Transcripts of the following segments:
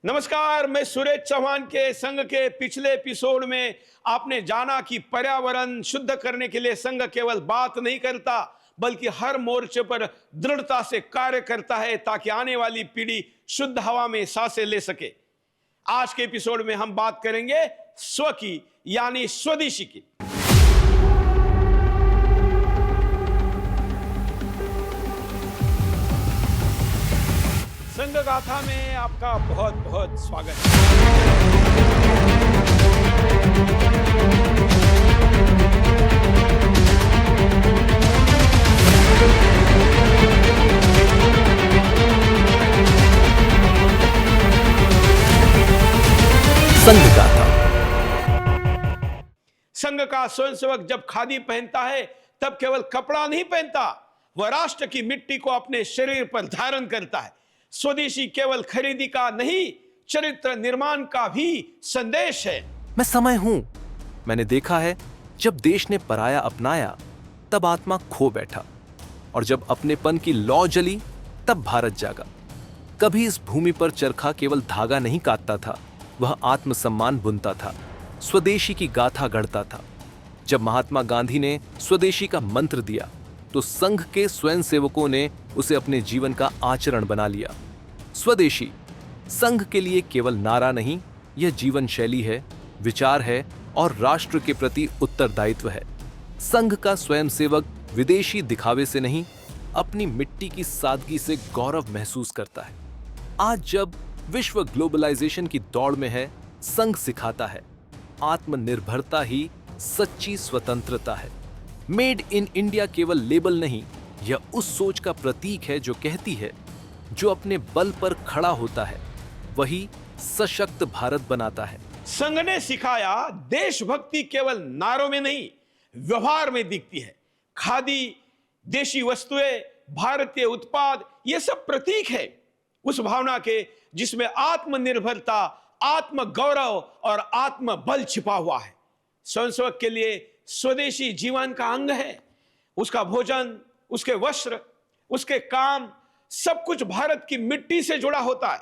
नमस्कार, मैं सुरेश चौहान के संघ के पिछले एपिसोड में आपने जाना कि पर्यावरण शुद्ध करने के लिए संघ केवल बात नहीं करता बल्कि हर मोर्चे पर दृढ़ता से कार्य करता है ताकि आने वाली पीढ़ी शुद्ध हवा में सांसें ले सके। आज के एपिसोड में हम बात करेंगे स्व की यानी स्वदेशी की। संघ गाथा में आपका बहुत बहुत स्वागत है। संघ गाथा। संघ का स्वयंसेवक जब खादी पहनता है तब केवल कपड़ा नहीं पहनता, वह राष्ट्र की मिट्टी को अपने शरीर पर धारण करता है। स्वदेशी केवल खरीदी का नहीं, चरित्र निर्माण का भी संदेश है। मैं समय हूं। मैंने देखा है, जब देश ने पराया अपनाया तब आत्मा खो बैठा, और जब अपनेपन की लौ जली तब भारत जागा। कभी इस भूमि पर चरखा केवल धागा नहीं काटता था, वह आत्मसम्मान बुनता था, स्वदेशी की गाथा गढ़ता था। जब महात्मा गांधी ने स्वदेशी का मंत्र दिया तो संघ के स्वयंसेवकों ने उसे अपने जीवन का आचरण बना लिया। स्वदेशी संघ के लिए केवल नारा नहीं, यह जीवन शैली है, विचार है और राष्ट्र के प्रति उत्तरदायित्व है। संघ का स्वयंसेवक विदेशी दिखावे से नहीं, अपनी मिट्टी की सादगी से गौरव महसूस करता है। आज जब विश्व ग्लोबलाइजेशन की दौड़ में है, संघ सिखाता है, आत्मनिर्भरता ही सच्ची स्वतंत्रता है। मेड इन इंडिया केवल लेबल नहीं, यह उस सोच का प्रतीक है जो कहती है, जो अपने बल पर खड़ा होता है वही सशक्त भारत बनाता है। संघ ने सिखाया, देशभक्ति केवल नारों में नहीं, व्यवहार में दिखती है। खादी, देशी वस्तुएं, भारतीय उत्पाद, ये सब प्रतीक है उस भावना के जिसमें आत्मनिर्भरता, आत्म गौरव और आत्म बल छिपा हुआ है। स्वयंसेवक के लिए स्वदेशी जीवन का अंग है। उसका भोजन, उसके वस्त्र, उसके काम, सब कुछ भारत की मिट्टी से जुड़ा होता है।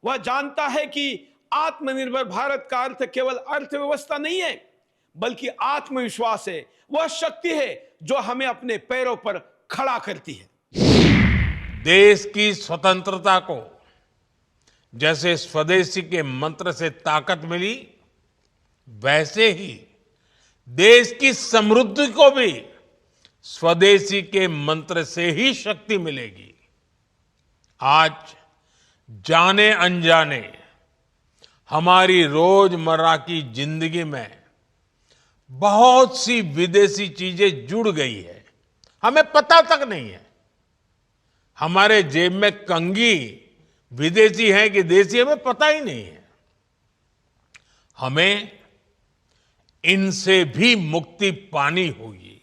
वह जानता है कि आत्मनिर्भर भारत का अर्थ केवल अर्थव्यवस्था नहीं है बल्कि आत्मविश्वास है। वह शक्ति है जो हमें अपने पैरों पर खड़ा करती है। देश की स्वतंत्रता को जैसे स्वदेशी के मंत्र से ताकत मिली, वैसे ही देश की समृद्धि को भी स्वदेशी के मंत्र से ही शक्ति मिलेगी। आज जाने अनजाने हमारी रोजमर्रा की जिंदगी में बहुत सी विदेशी चीजें जुड़ गई है, हमें पता तक नहीं है। हमारे जेब में कंघी विदेशी है कि देसी, हमें पता ही नहीं है। हमें इनसे भी मुक्ति पानी होगी।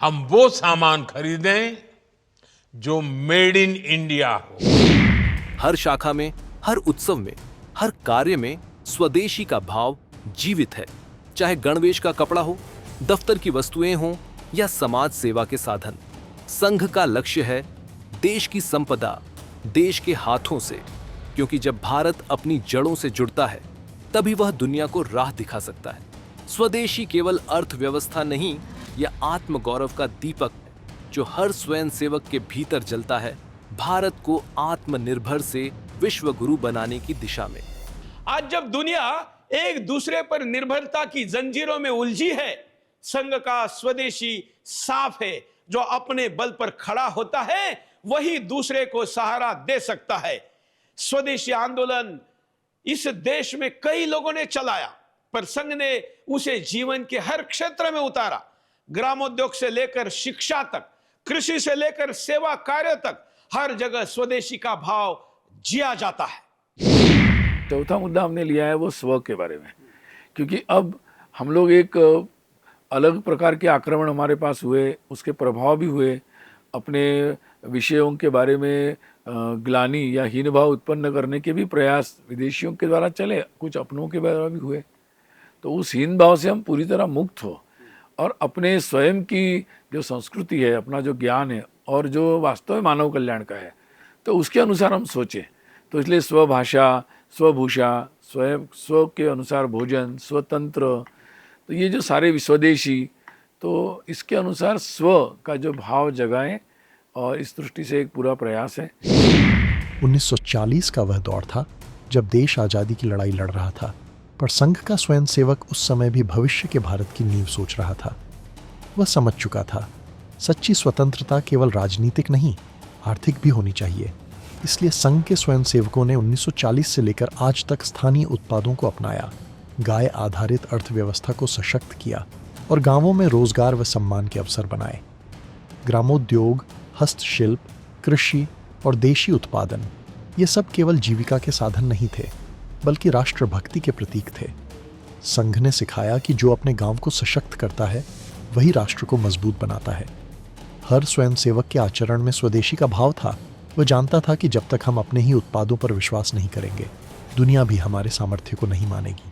हम वो सामान खरीदें जो मेड इन इंडिया हो। हर शाखा में, हर उत्सव में, हर कार्य में स्वदेशी का भाव जीवित है। चाहे गणवेश का कपड़ा हो, दफ्तर की वस्तुएं हों या समाज सेवा के साधन, संघ का लक्ष्य है देश की संपदा देश के हाथों से, क्योंकि जब भारत अपनी जड़ों से जुड़ता है तभी वह दुनिया को राह दिखा सकता है। स्वदेशी केवल अर्थव्यवस्था नहीं, यह आत्मगौरव का दीपक है जो हर स्वयंसेवक के भीतर जलता है, भारत को आत्मनिर्भर से विश्व गुरु बनाने की दिशा में। आज जब दुनिया एक दूसरे पर निर्भरता की जंजीरों में उलझी है, संघ का स्वदेशी साफ है। जो अपने बल पर खड़ा होता है वही दूसरे को सहारा दे सकता है। स्वदेशी आंदोलन इस देश में कई लोगों ने चलाया, पर संघ ने उसे जीवन के हर क्षेत्र में उतारा। ग्रामोद्योग से लेकर शिक्षा तक, कृषि से लेकर सेवा कार्य तक, हर जगह स्वदेशी का भाव जिया जाता है। चौथा मुद्दा हमने लिया है वो स्व के बारे में, क्योंकि अब हम लोग एक अलग प्रकार के आक्रमण हमारे पास हुए, उसके प्रभाव भी हुए। अपने विषयों के बारे में ग्लानि या हीन भाव उत्पन्न करने के भी प्रयास विदेशियों के द्वारा चले, कुछ अपनों के द्वारा भी हुए। तो उस हीन भाव से हम पूरी तरह मुक्त हो और अपने स्वयं की जो संस्कृति है, अपना जो ज्ञान है और जो वास्तव में मानव कल्याण का है, तो उसके अनुसार हम सोचें। तो इसलिए स्वभाषा, स्वभूषा, स्व के अनुसार भोजन, स्वतंत्र, तो ये जो सारे स्वदेशी, तो इसके अनुसार स्व का जो भाव जगाएं, और इस दृष्टि से एक पूरा प्रयास है। 1940 का वह दौर था जब देश आज़ादी की लड़ाई लड़ रहा था, पर संघ का स्वयंसेवक उस समय भी भविष्य के भारत की नींव सोच रहा था। वह समझ चुका था सच्ची स्वतंत्रता केवल राजनीतिक नहीं, आर्थिक भी होनी चाहिए। इसलिए संघ के स्वयंसेवकों ने 1940 से लेकर आज तक स्थानीय उत्पादों को अपनाया, गाय आधारित अर्थव्यवस्था को सशक्त किया और गांवों में रोजगार व सम्मान के अवसर बनाए। ग्रामोद्योग, हस्तशिल्प, कृषि और देशी उत्पादन, ये सब केवल जीविका के साधन नहीं थे, बल्कि राष्ट्रभक्ति के प्रतीक थे। संघ ने सिखाया कि जो अपने गांव को सशक्त करता है वही राष्ट्र को मजबूत बनाता है। हर स्वयंसेवक के आचरण में स्वदेशी का भाव था। वह जानता था कि जब तक हम अपने ही उत्पादों पर विश्वास नहीं करेंगे, दुनिया भी हमारे सामर्थ्य को नहीं मानेगी।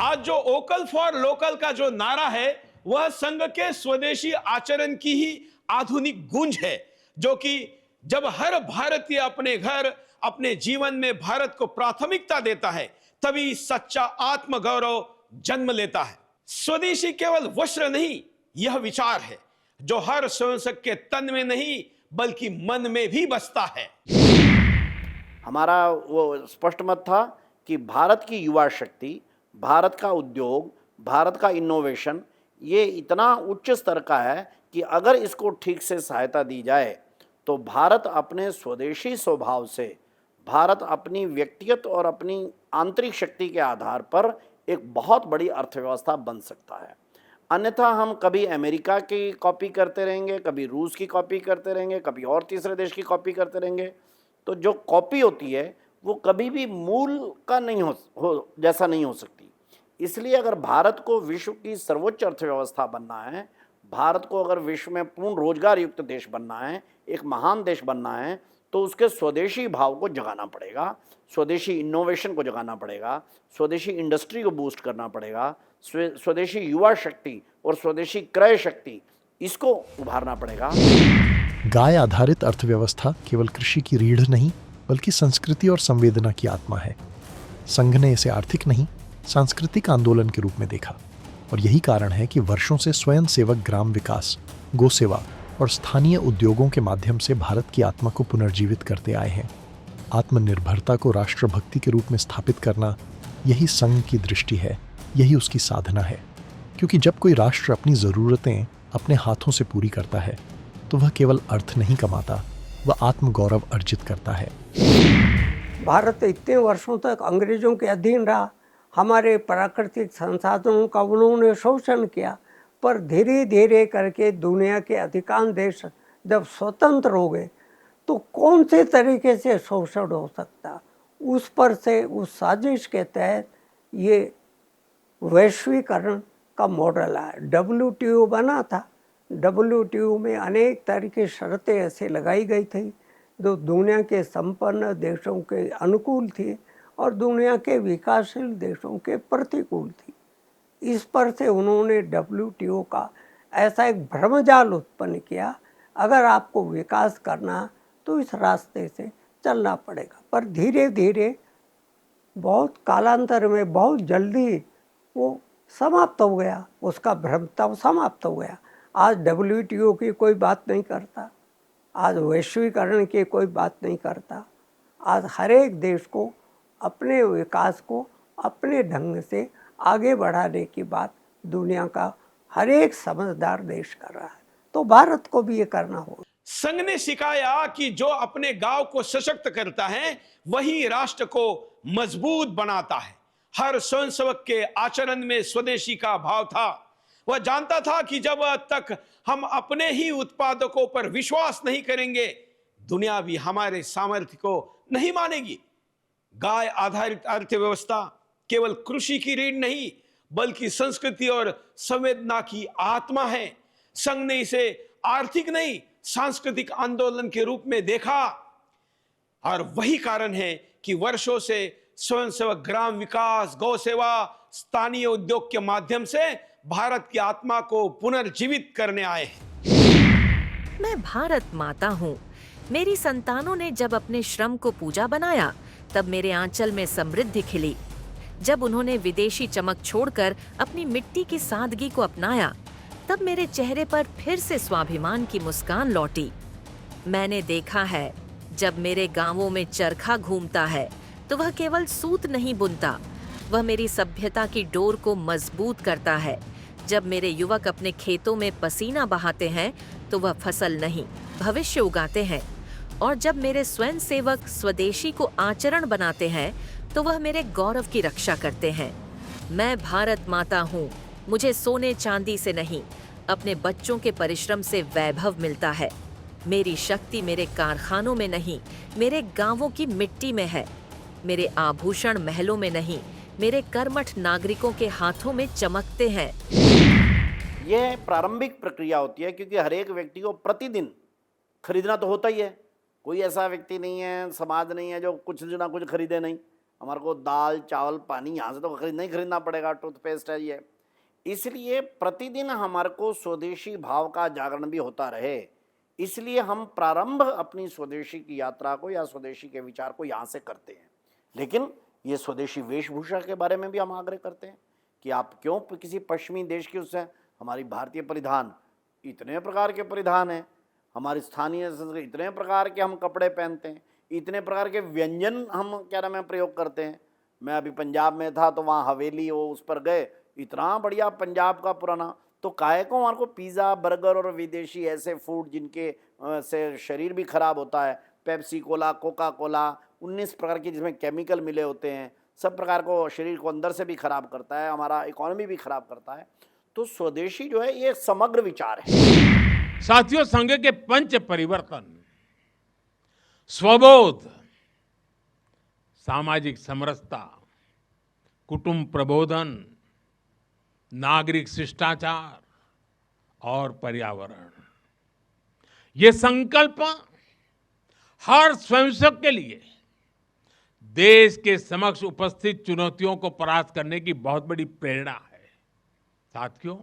आज जो वोकल फॉर लोकल का जो नारा है, वह संघ के स्वदेशी आचरण की ही आधुनिक गूंज है, जो कि जब हर भारतीय अपने घर, अपने जीवन में भारत को प्राथमिकता देता है, तभी सच्चा आत्मगौरव जन्म लेता है। स्वदेशी केवल वस्त्र नहीं, यह विचार है जो हर स्वयंसेवक के तन में नहीं बल्कि मन में भी बसता है। हमारा वो स्पष्ट मत था कि भारत की युवा शक्ति, भारत का उद्योग, भारत का इनोवेशन, ये इतना उच्च स्तर का है कि अगर इसको ठीक से सहायता दी जाए तो भारत अपने स्वदेशी स्वभाव से, भारत अपनी व्यक्तिगत और अपनी आंतरिक शक्ति के आधार पर एक बहुत बड़ी अर्थव्यवस्था बन सकता है। अन्यथा हम कभी अमेरिका की कॉपी करते रहेंगे, कभी रूस की कॉपी करते रहेंगे, कभी और तीसरे देश की कॉपी करते रहेंगे। तो जो कॉपी होती है वो कभी भी मूल का नहीं हो जैसा नहीं हो सकती। इसलिए अगर भारत को विश्व की सर्वोच्च अर्थव्यवस्था बनना है, भारत को अगर विश्व में पूर्ण रोजगार युक्त देश बनना है, एक महान देश बनना है, तो उसके स्वदेशी भाव को जगाना पड़ेगा, स्वदेशी इनोवेशन को जगाना पड़ेगा, स्वदेशी इंडस्ट्री को बूस्ट करना पड़ेगा, स्वदेशी युवा शक्ति और स्वदेशी क्रय शक्ति, इसको उभारना पड़ेगा। गाय आधारित अर्थव्यवस्था केवल कृषि की रीढ़ नहीं, बल्कि संस्कृति और संवेदना की आत्मा है। संघ ने इसे आर्थिक नहीं, सांस्कृतिक आंदोलन के रूप में देखा, और यही कारण है कि वर्षों से स्वयंसेवक ग्राम विकास, गोसेवा और स्थानीय उद्योगों के माध्यम से भारत की आत्मा को पुनर्जीवित करते आए हैं। आत्मनिर्भरता को राष्ट्रभक्ति के रूप में स्थापित करना, यही संघ की दृष्टि है, यही उसकी साधना है। क्योंकि जब कोई राष्ट्र अपनी ज़रूरतें अपने हाथों से पूरी करता है, तो वह केवल अर्थ नहीं कमाता, वह आत्मगौरव अर्जित करता है। भारत इतने वर्षों तक अंग्रेजों के अधीन रहा, हमारे प्राकृतिक संसाधनों का उन्होंने शोषण किया, पर धीरे धीरे करके दुनिया के अधिकांश देश जब स्वतंत्र हो गए तो कौन से तरीके से शोषण हो सकता, उस पर से उस साजिश के तहत ये वैश्वीकरण का मॉडल आया। WTO बना था। WTO में अनेक तरह की शर्तें ऐसे लगाई गई थी जो दुनिया के संपन्न देशों के अनुकूल थी और दुनिया के विकासशील देशों के प्रतिकूल थी। इस पर से उन्होंने WTO का ऐसा एक भ्रमजाल उत्पन्न किया, अगर आपको विकास करना तो इस रास्ते से चलना पड़ेगा। पर धीरे धीरे बहुत कालांतर में, बहुत जल्दी वो समाप्त हो गया, उसका भ्रम तब समाप्त हो गया। आज WTO की कोई बात नहीं करता, आज वैश्वीकरण की कोई बात नहीं करता। आज हर एक देश को अपने विकास को अपने ढंग से आगे बढ़ाने की बात दुनिया का हर एक समझदार देश कर रहा है, तो भारत को भी ये करना होगा। संघ ने सिखाया कि जो अपने गांव को सशक्त करता है वही राष्ट्र को मजबूत बनाता है। हर स्वयंसेवक के आचरण में स्वदेशी का भाव था। वह जानता था कि जब तक हम अपने ही उत्पादकों पर विश्वास नहीं करेंगे, दुनिया भी हमारे सामर्थ्य को नहीं मानेगी। गाय आधारित अर्थव्यवस्था केवल कृषि की रीढ़ नहीं, बल्कि संस्कृति और संवेदना की आत्मा है। संघ ने इसे आर्थिक नहीं, सांस्कृतिक आंदोलन के रूप में देखा, और वही कारण है कि वर्षों से स्वयंसेवक ग्राम विकास, गौसेवा, स्थानीय उद्योग के माध्यम से भारत की आत्मा को पुनर्जीवित करने आए हैं। मैं भारत माता हूँ। मेरी संतानों ने जब अपने श्रम को पूजा बनाया तब मेरे आंचल में समृद्धि खिली। जब उन्होंने विदेशी चमक छोड़कर अपनी मिट्टी की सादगी को अपनाया, तब मेरे चेहरे पर फिर से स्वाभिमान की मुस्कान लौटी। मैंने देखा है, जब मेरे गांवों में चरखा घूमता है तो वह केवल सूत नहीं बुनता, वह मेरी सभ्यता की डोर को मजबूत करता है। जब मेरे युवक अपने खेतों में पसीना बहाते हैं तो वह फसल नहीं, भविष्य उगाते हैं। और जब मेरे स्वयंसेवक स्वदेशी को आचरण बनाते हैं तो वह मेरे गौरव की रक्षा करते हैं। मैं भारत माता हूँ, मुझे सोने चांदी से नहीं, अपने बच्चों के परिश्रम से वैभव मिलता है। मेरी शक्ति मेरे कारखानों में नहीं, मेरे गांवों की मिट्टी में है। मेरे आभूषण महलों में नहीं, मेरे कर्मठ नागरिकों के हाथों में चमकते हैं। यह प्रारंभिक प्रक्रिया होती है, क्योंकि हर एक व्यक्ति को प्रतिदिन खरीदना तो होता ही है। कोई ऐसा व्यक्ति नहीं है, समाज नहीं है जो कुछ ना कुछ खरीदे नहीं। हमारे को दाल चावल पानी यहाँ से तो नहीं खरीदना पड़ेगा, टूथपेस्ट है ये। इसलिए प्रतिदिन हमारे को स्वदेशी भाव का जागरण भी होता रहे, इसलिए हम प्रारंभ अपनी स्वदेशी की यात्रा को या स्वदेशी के विचार को यहाँ से करते हैं। लेकिन ये स्वदेशी वेशभूषा के बारे में भी हम आग्रह करते हैं कि आप क्यों किसी पश्चिमी देश की उससे, हमारी भारतीय परिधान इतने प्रकार के परिधान हैं, हमारी स्थानीय संस्कृति इतने प्रकार के हम कपड़े पहनते हैं, इतने प्रकार के व्यंजन हम क्या नाम है प्रयोग करते हैं। मैं अभी पंजाब में था तो वहाँ हवेली वो उस पर गए, इतना बढ़िया पंजाब का पुराना, तो काहे को हमारे को पिज़्ज़ा बर्गर और विदेशी ऐसे फूड जिनके से शरीर भी खराब होता है, पेप्सी कोला कोका कोला 19 प्रकार की जिसमें केमिकल मिले होते हैं, सब प्रकार को शरीर को अंदर से भी खराब करता है, हमारा इकोनॉमी भी खराब करता है। तो स्वदेशी जो है ये समग्र विचार है। साथियों, संघ के पंच परिवर्तन, स्वबोध, सामाजिक समरसता, कुटुंब प्रबोधन, नागरिक शिष्टाचार और पर्यावरण, ये संकल्प हर स्वयंसेवक के लिए देश के समक्ष उपस्थित चुनौतियों को परास्त करने की बहुत बड़ी प्रेरणा है। साथियों,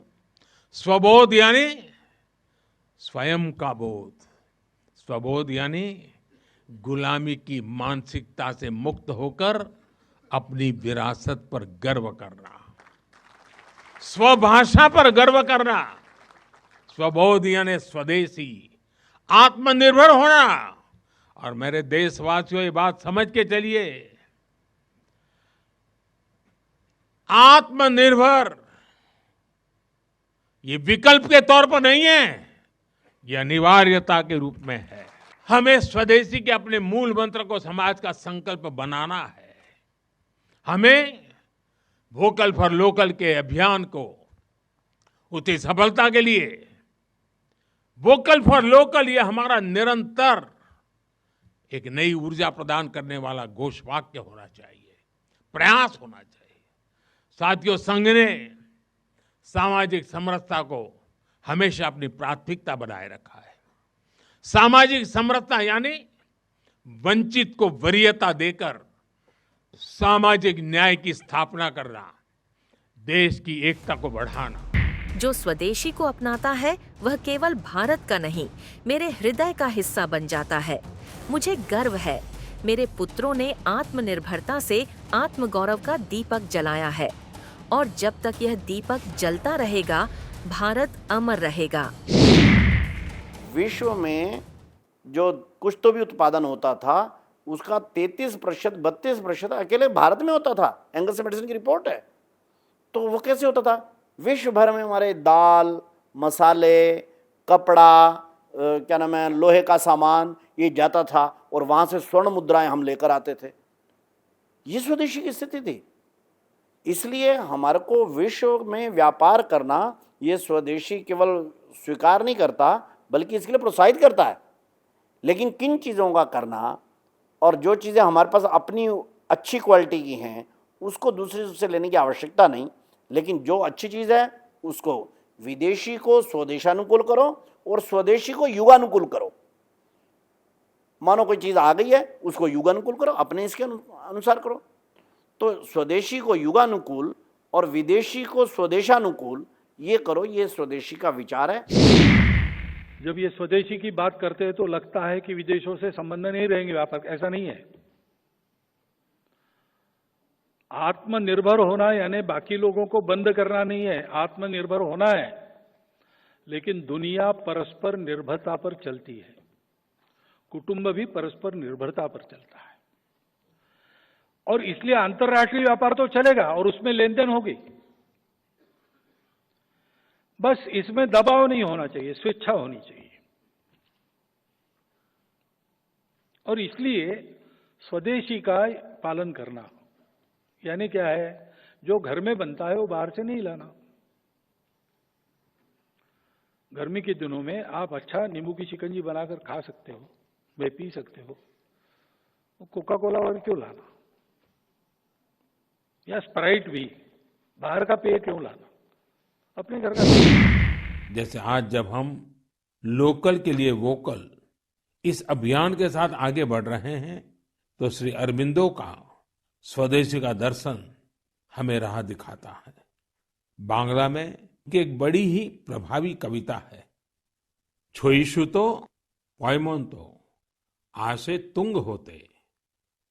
स्वबोध यानी स्वयं का बोध, स्वबोध यानी गुलामी की मानसिकता से मुक्त होकर अपनी विरासत पर गर्व करना, स्वभाषा पर गर्व करना। स्वबोध यानी स्वदेशी, आत्मनिर्भर होना। और मेरे देशवासियों, ये बात समझ के चलिए, आत्मनिर्भर ये विकल्प के तौर पर नहीं है, ये अनिवार्यता के रूप में है। हमें स्वदेशी के अपने मूल मंत्र को समाज का संकल्प बनाना है। हमें वोकल फॉर लोकल के अभियान को उसकी सफलता के लिए वोकल फॉर लोकल ये हमारा निरंतर एक नई ऊर्जा प्रदान करने वाला घोषवाक्य होना चाहिए, प्रयास होना चाहिए। साथियों, संघ ने सामाजिक समरसता को हमेशा अपनी प्राथमिकता बनाए रखा है। सामाजिक समरसता यानी वंचित को वरीयता देकर सामाजिक न्याय की स्थापना करना, देश की एकता को बढ़ाना। जो स्वदेशी को अपनाता है वह केवल भारत का नहीं, मेरे हृदय का हिस्सा बन जाता है। मुझे गर्व है, मेरे पुत्रों ने आत्मनिर्भरता से आत्मगौरव का दीपक जलाया है, और जब तक यह दीपक जलता रहेगा, भारत अमर रहेगा। विश्व में जो कुछ तो भी उत्पादन होता था, उसका 33% 32% अकेले भारत में होता था। एंगल्स एंड मैडिसन की रिपोर्ट है। तो वो कैसे होता था? विश्व भर में हमारे दाल, मसाले, कपड़ा, क्या नाम है, लोहे का सामान ये जाता था, और वहाँ से स्वर्ण मुद्राएं हम लेकर आते थे। ये स्वदेशी की स्थिति थी। इसलिए हमारे को विश्व में व्यापार करना, ये स्वदेशी केवल स्वीकार नहीं करता बल्कि इसके लिए प्रोत्साहित करता है। लेकिन किन चीज़ों का करना, और जो चीज़ें हमारे पास अपनी अच्छी क्वालिटी की हैं उसको दूसरे से लेने की आवश्यकता नहीं, लेकिन जो अच्छी चीज़ है उसको विदेशी को स्वदेशानुकूल करो और स्वदेशी को युगानुकूल करो। मानो कोई चीज़ आ गई है, उसको युगानुकूल करो, अपने इसके अनुसार करो। तो स्वदेशी को युगानुकूल और विदेशी को स्वदेशानुकूल ये करो, ये स्वदेशी का विचार है। जब ये स्वदेशी की बात करते हैं तो लगता है कि विदेशों से संबंध नहीं रहेंगे व्यापार, ऐसा नहीं है। आत्मनिर्भर होना यानी बाकी लोगों को बंद करना नहीं है, आत्मनिर्भर होना है। लेकिन दुनिया परस्पर निर्भरता पर चलती है, कुटुंब भी परस्पर निर्भरता पर चलता है, और इसलिए अंतर्राष्ट्रीय व्यापार तो चलेगा और उसमें लेन देन होगी। बस इसमें दबाव नहीं होना चाहिए, स्वेच्छा होनी चाहिए। और इसलिए स्वदेशी का पालन करना यानी क्या है, जो घर में बनता है वो बाहर से नहीं लाना। गर्मी के दिनों में आप अच्छा नींबू की शिकंजी बनाकर खा सकते हो, वे पी सकते हो, कोका कोला और क्यों लाना, या स्प्राइट भी, बाहर का पेय क्यों लाना, अपने घर का। जैसे आज जब हम लोकल के लिए वोकल इस अभियान के साथ आगे बढ़ रहे हैं, तो श्री अरबिंदो का स्वदेशी का दर्शन हमें राह दिखाता है। बांग्ला में की एक बड़ी ही प्रभावी कविता है, छोईशुतो पॉयमोंतो आसे तुंग होते,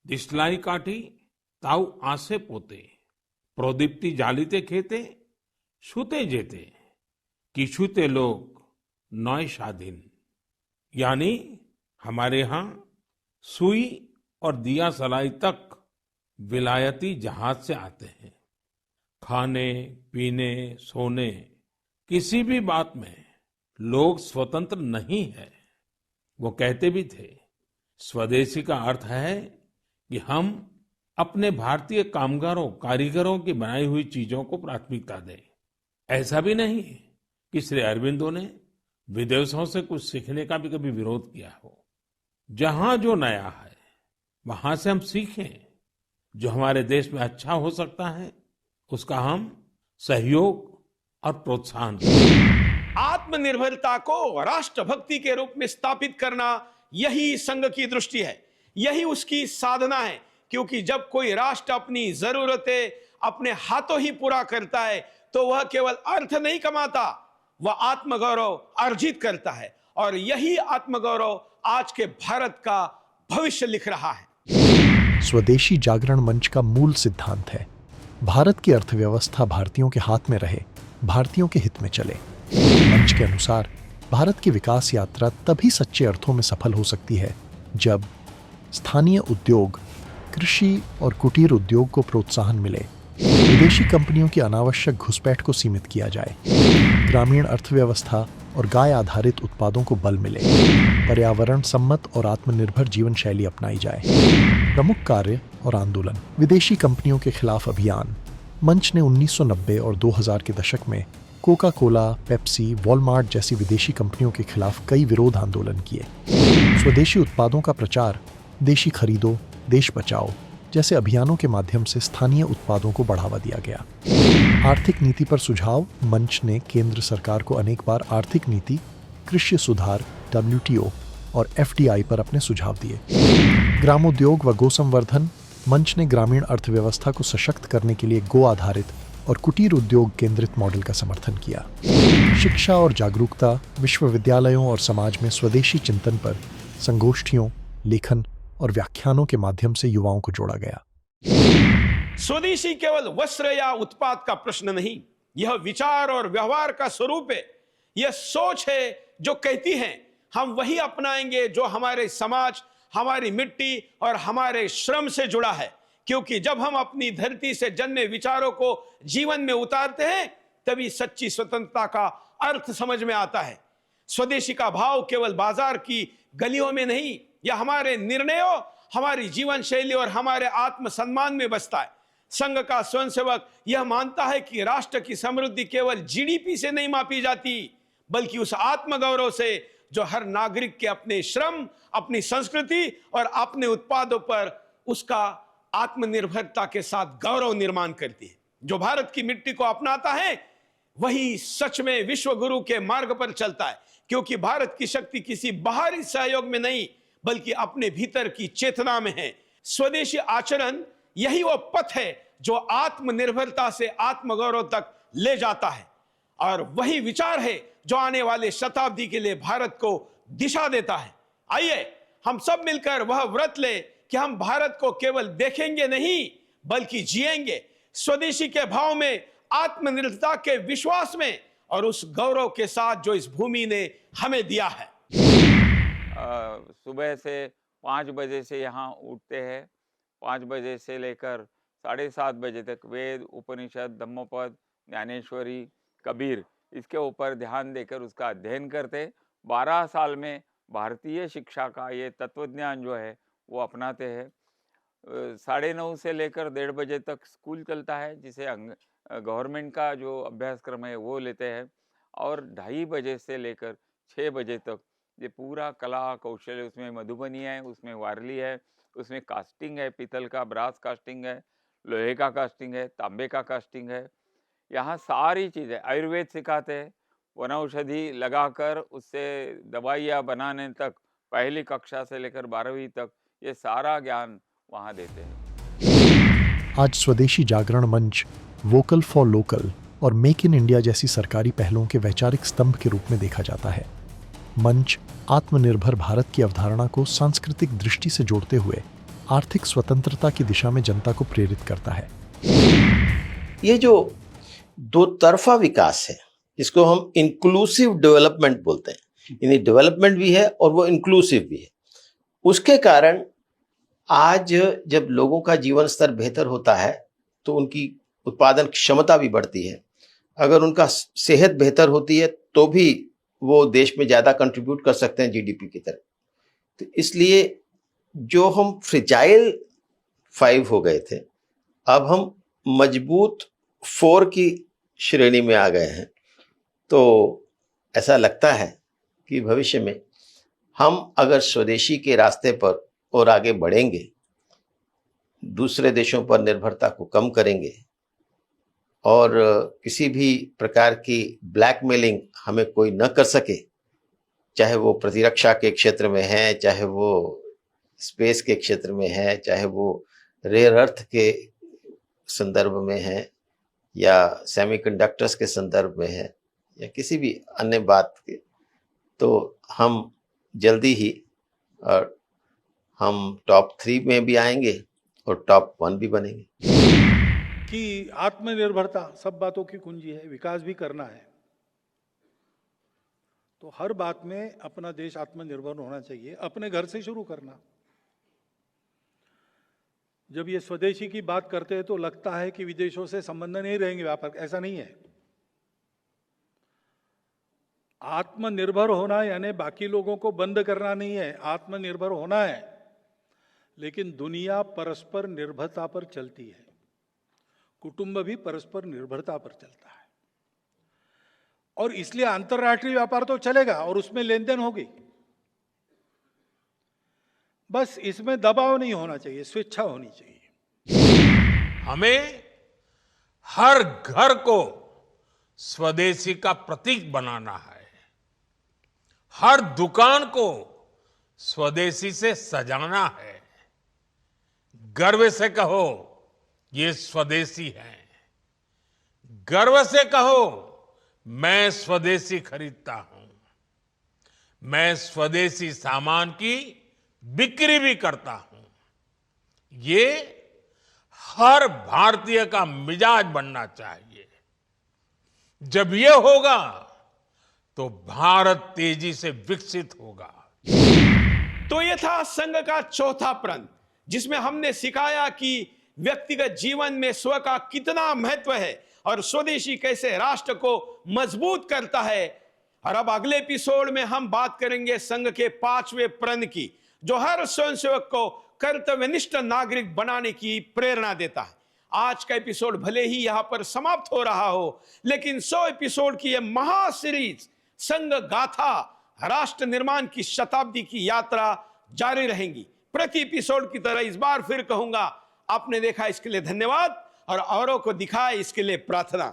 दिसलाई काठी ताऊ आसे पोते, प्रोदीप्ति जालिते खेते छूते जेते, किछुते लोग नौय शादीन। यानी हमारे यहाँ सुई और दिया सलाई तक विलायती जहाज से आते हैं। खाने पीने सोने किसी भी बात में लोग स्वतंत्र नहीं है। वो कहते भी थे, स्वदेशी का अर्थ है कि हम अपने भारतीय कामगारों कारीगरों की बनाई हुई चीजों को प्राथमिकता दें। ऐसा भी नहीं कि श्री अरबिंदो ने विदेशों से कुछ सीखने का भी कभी विरोध किया हो। जहां जो नया है वहां से हम सीखें, जो हमारे देश में अच्छा हो सकता है उसका हम सहयोग और प्रोत्साहन करें। आत्मनिर्भरता को राष्ट्रभक्ति के रूप में स्थापित करना, यही संघ की दृष्टि है, यही उसकी साधना है। क्योंकि जब कोई राष्ट्र अपनी जरूरतें अपने हाथों ही पूरा करता है तो वह केवल अर्थ नहीं कमाता, वह आत्मगौरव अर्जित करता है। और यही आत्मगौरव आज के भारत का भविष्य लिख रहा है। स्वदेशी जागरण मंच का मूल सिद्धांत है, भारत की अर्थव्यवस्था भारतीयों के हाथ में रहे, भारतीयों के हित में चले। मंच के अनुसार भारत की विकास यात्रा तभी सच्चे अर्थों में सफल हो सकती है जब स्थानीय उद्योग, कृषि और कुटीर उद्योग को प्रोत्साहन मिले, विदेशी कंपनियों की अनावश्यक घुसपैठ को सीमित किया जाए, ग्रामीण अर्थव्यवस्था और गाय आधारित उत्पादों को बल मिले, पर्यावरण सम्मत और आत्मनिर्भर जीवन शैली अपनाई जाए। प्रमुख कार्य और आंदोलन। विदेशी कंपनियों के खिलाफ अभियान। मंच ने 1990 और 2000 के दशक में कोका कोला, पेप्सी, वॉलमार्ट जैसी विदेशी कंपनियों के खिलाफ कई विरोध आंदोलन किए। स्वदेशी उत्पादों का प्रचार, देशी खरीदो, देश बचाओ जैसे अभियानों के माध्यम से स्थानीय उत्पादों को बढ़ावा दिया गया। आर्थिक नीति पर सुझाव। मंच ने केंद्र सरकार को अनेक बार आर्थिक नीति, कृषि सुधार, WTO और FDI पर अपने सुझाव दिए। ग्रामोद्योग व गो संवर्धन। मंच ने ग्रामीण अर्थव्यवस्था को सशक्त करने के लिए गो आधारित और कुटीर उद्योग केंद्रित मॉडल का समर्थन किया। शिक्षा और जागरूकता। विश्वविद्यालयों और समाज में स्वदेशी चिंतन पर संगोष्ठियों, लेखन और व्याख्यानों के माध्यम से युवाओं को जोड़ा गया। स्वदेशी केवल वस्त्र या उत्पाद का प्रश्न नहीं, यह विचार और व्यवहार का स्वरूप है। यह सोच है जो कहती है हम वही अपनाएंगे जो हमारे समाज, हमारी मिट्टी और हमारे श्रम से जुड़ा है। क्योंकि जब हम अपनी धरती से जन्मे विचारों को जीवन में उतारते हैं तभी सच्ची स्वतंत्रता का अर्थ समझ में आता है। स्वदेशी का भाव केवल बाजार की गलियों में नहीं, यह हमारे निर्णयों, हमारी जीवन शैली और हमारे आत्मसम्मान में बसता है। संघ का स्वयंसेवक यह मानता है कि राष्ट्र की समृद्धि केवल GDP से नहीं मापी जाती, बल्कि उस आत्मगौरव से जो हर नागरिक के अपने श्रम, अपनी संस्कृति और अपने उत्पादों पर उसका आत्मनिर्भरता के साथ गौरव निर्माण करती है। जो भारत की मिट्टी को अपनाता है वही सच में विश्व गुरु के मार्ग पर चलता है। क्योंकि भारत की शक्ति किसी बाहरी सहयोग में नहीं बल्कि अपने भीतर की चेतना में है। स्वदेशी आचरण यही वो पथ है जो आत्मनिर्भरता से आत्मगौरव तक ले जाता है, और वही विचार है जो आने वाले शताब्दी के लिए भारत को दिशा देता है। आइए हम सब मिलकर वह व्रत ले कि हम भारत को केवल देखेंगे नहीं बल्कि जिएंगे स्वदेशी के भाव में, आत्मनिर्भरता के विश्वास में और उस गौरव के साथ जो इस भूमि ने हमें दिया है। सुबह से 5 बजे से यहाँ उठते हैं। 5 बजे से लेकर 7:30 बजे तक वेद, उपनिषद, धम्मपद, ज्ञानेश्वरी, कबीर इसके ऊपर ध्यान देकर उसका अध्ययन करते। 12 साल में भारतीय शिक्षा का ये तत्वज्ञान जो है वो अपनाते हैं। 9:30 से लेकर 1:30 बजे तक स्कूल चलता है, जिसे गवर्नमेंट का जो अभ्यासक्रम है वो लेते हैं। और 2:30 बजे से लेकर 6 बजे तक ये पूरा कला कौशल, उसमें मधुबनी है, उसमें वारली है, उसमें कास्टिंग है, पीतल का ब्रास कास्टिंग है, लोहे का कास्टिंग है, तांबे का कास्टिंग है। यहाँ सारी चीज़ें आयुर्वेद सिखाते हैं, वनौषधि लगाकर उससे दवाइयाँ बनाने तक, पहली कक्षा से लेकर 12वीं तक ये सारा ज्ञान वहाँ देते हैं। आज स्वदेशी जागरण मंच वोकल फॉर लोकल और मेक इन इंडिया जैसी सरकारी पहलों के वैचारिक स्तंभ के रूप में देखा जाता है। मंच आत्मनिर्भर भारत की अवधारणा को सांस्कृतिक दृष्टि से जोड़ते हुए आर्थिक स्वतंत्रता की दिशा में जनता को प्रेरित करता है। ये जो दो तरफा विकास है, इसको हम इंक्लूसिव डेवलपमेंट बोलते हैं। यानी डेवलपमेंट भी है और वो इंक्लूसिव भी है। उसके कारण आज जब लोगों का जीवन स्तर बेहतर होता है तो उनकी उत्पादन क्षमता भी बढ़ती है। अगर उनका सेहत बेहतर होती है तो भी वो देश में ज़्यादा कंट्रीब्यूट कर सकते हैं जीडीपी की तरफ। तो इसलिए जो हम फ्रिजाइल 5 हो गए थे, अब हम मजबूत 4 की श्रेणी में आ गए हैं। तो ऐसा लगता है कि भविष्य में हम अगर स्वदेशी के रास्ते पर और आगे बढ़ेंगे, दूसरे देशों पर निर्भरता को कम करेंगे और किसी भी प्रकार की ब्लैकमेलिंग हमें कोई न कर सके, चाहे वो प्रतिरक्षा के क्षेत्र में है, चाहे वो स्पेस के क्षेत्र में है, चाहे वो रेयर अर्थ के संदर्भ में है या सेमीकंडक्टर्स के संदर्भ में है या किसी भी अन्य बात के, तो हम जल्दी ही और हम टॉप 3 में भी आएंगे और टॉप 1 भी बनेंगे। कि आत्मनिर्भरता सब बातों की कुंजी है, विकास भी करना है तो हर बात में अपना देश आत्मनिर्भर होना चाहिए, अपने घर से शुरू करना। जब ये स्वदेशी की बात करते हैं तो लगता है कि विदेशों से संबंध नहीं रहेंगे, व्यापार, ऐसा नहीं है। आत्मनिर्भर होना यानी बाकी लोगों को बंद करना नहीं है, आत्मनिर्भर होना है। लेकिन दुनिया परस्पर निर्भरता पर चलती है, कुटुंब भी परस्पर निर्भरता पर चलता है और इसलिए अंतर्राष्ट्रीय व्यापार तो चलेगा और उसमें लेन देन होगी। बस इसमें दबाव नहीं होना चाहिए, स्वेच्छा होनी चाहिए। हमें हर घर को स्वदेशी का प्रतीक बनाना है, हर दुकान को स्वदेशी से सजाना है। गर्व से कहो ये स्वदेशी है, गर्व से कहो मैं स्वदेशी खरीदता हूं, मैं स्वदेशी सामान की बिक्री भी करता हूं। ये हर भारतीय का मिजाज बनना चाहिए। जब ये होगा तो भारत तेजी से विकसित होगा। तो ये था संघ का चौथा प्रण, जिसमें हमने सिखाया कि व्यक्तिगत जीवन में स्व का कितना महत्व है और स्वदेशी कैसे राष्ट्र को मजबूत करता है। और अब अगले एपिसोड में हम बात करेंगे संघ के 5वें प्रण की, जो हर स्वयंसेवक को कर्तव्यनिष्ठ नागरिक बनाने की प्रेरणा देता है। आज का एपिसोड भले ही यहां पर समाप्त हो रहा हो, लेकिन 100 एपिसोड की यह महासीरीज संघ गाथा राष्ट्र निर्माण की शताब्दी की यात्रा जारी रहेंगी। प्रति एपिसोड की तरह इस बार फिर कहूंगा, आपने देखा इसके लिए धन्यवाद और औरों को दिखाए इसके लिए प्रार्थना।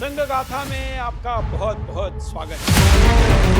संघ गाथा में आपका बहुत बहुत स्वागत है।